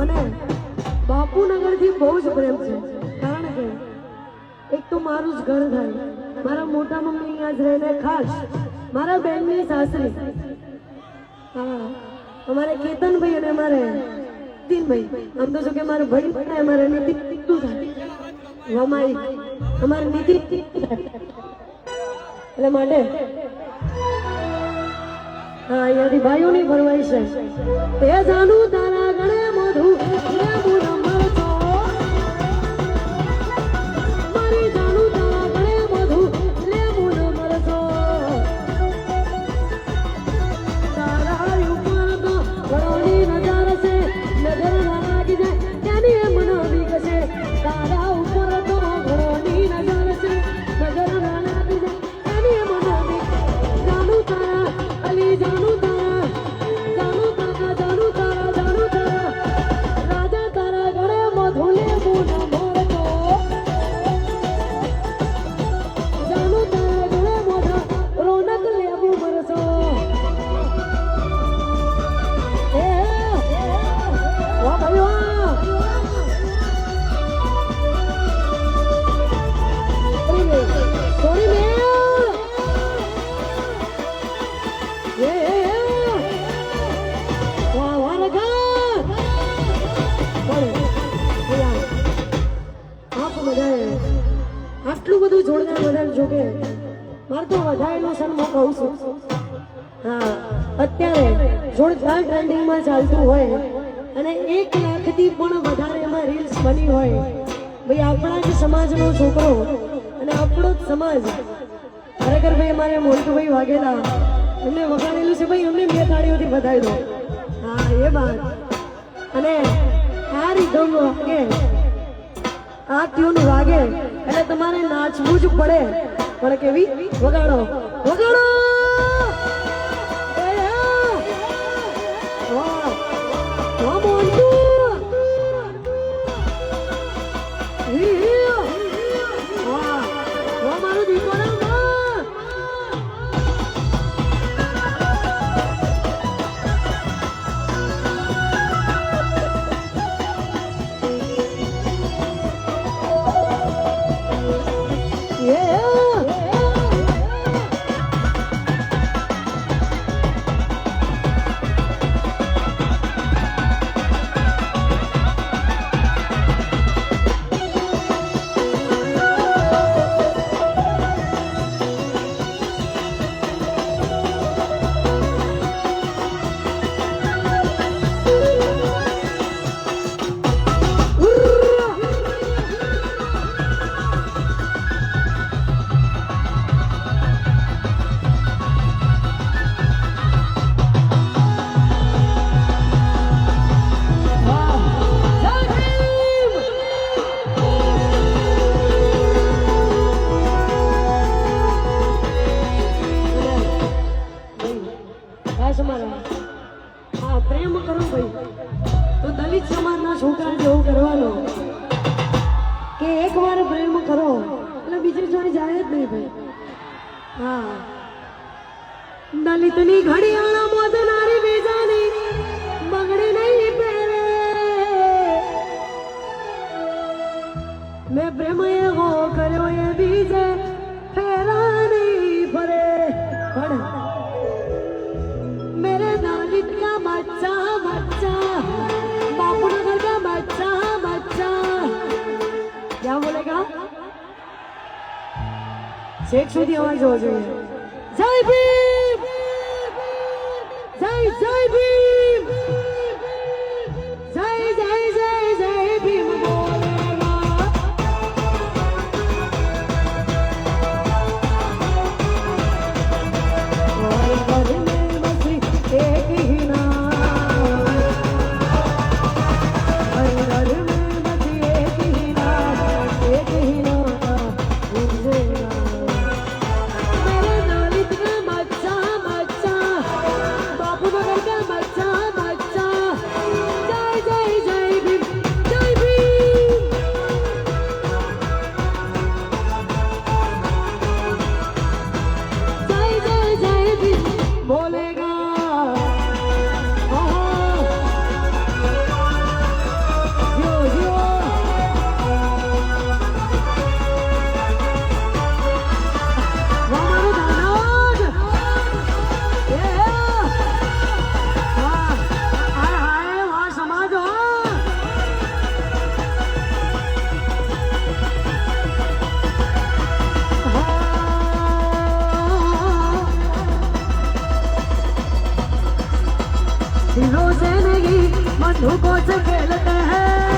મને બાપુનગરથી બહુ જ પ્રેમ છે, કારણ કે એક તો મારું જ ઘર થાય, મારા મોટા મમ્મી અહીંયા જ રહીને, ખાસ મારા બેનની સાસરી, હા અમારે કેતનભાઈ અને અમારે નીતિનભાઈ, આમ તો જો કે મારો ભાઈ પણ અમારે નીતિન થાય વમાઈ, અમારે નીતિન એટલે માટે હા અહીંયાથી ભાઈઓની ફરમાઈશ છે, તે જાણું તારા ગણે મધુ લેવું નંબર છો, મારી જાણું તારા ગણે મધુ લેવું નંબર છો, તારા ઉપર તો વડોની નજર છે, નજર ના લાગી જાય ત્યાંની એ મને બીક છે, તારા ઉપર તો વડોની નજર છે, નજર ના લાગી જાય ત્યાંની એ મને બીક, જાણું તારા અલી જાણું તારા, જાણું તારા, જાણું તારા, જાણું તારા, રાજા તારા ગળે મધુ લેવું નંબર છો, જાણું તારા ગળે મોઢા રોનક લેવું મરસો, એ વાહ ભાઈ વાહ, સોરી મે આટલું બધું જોરદાર વધારે જોકે મારે તો વધારેલો સન્મો કહું છું, હા અત્યારે જોરદાર ટ્રેન્ડિંગમાં ચાલતું હોય અને 1 લાખથી પણ વધારે એમાં રીલ્સ બની હોય, ભાઈ આપણા જ સમાજનો છોકરો અને આપણો જ સમાજ, ખરેખર ભાઈ અમારે મોન્ટુભાઈ વાઘેલા એમને વગાડેલું છે, ભાઈ એમને 2 તાળીઓથી વધારી દો, હા એ વાત, અને આ રીધમ વાગે, આ ટ્યુન વાગે એટલે તમારે નાચવું જ પડે, પણ કેવી વગાડો વગાડો, વાહ વાહ મોન્ટુ, વાહ વાહ મારું દીકરા, પ્રેમ કરો ભાઈ તો દલિત સમાજના છોકરા જેવું કરવાનો કે એકવાર પ્રેમ કરો એટલે બીજી જોડે જાય જ નહીં ભાઈ, હા દલિતની ઘડિયાળ મોદનારી બીજાની બગડી નહીં પહેરે, મેં પ્રેમ એવો કર્યો એ બીજે ફેરા નહીં ફરે, પણ मेरे दलित का बच्चा बच्चा बापूनगर का बच्चा बच्चा क्या बोलेगा, शेख સુધી અવાજ હોવો જોઈએ, જય ભીમ જય જય ભીમ જય જય જય જય ભીમ બોલેગા, एक ही नाम, हर घर में बस एक ही नाम, एक ही नाम, मेरे दलित का बच्चा तुमको से खेलते हैं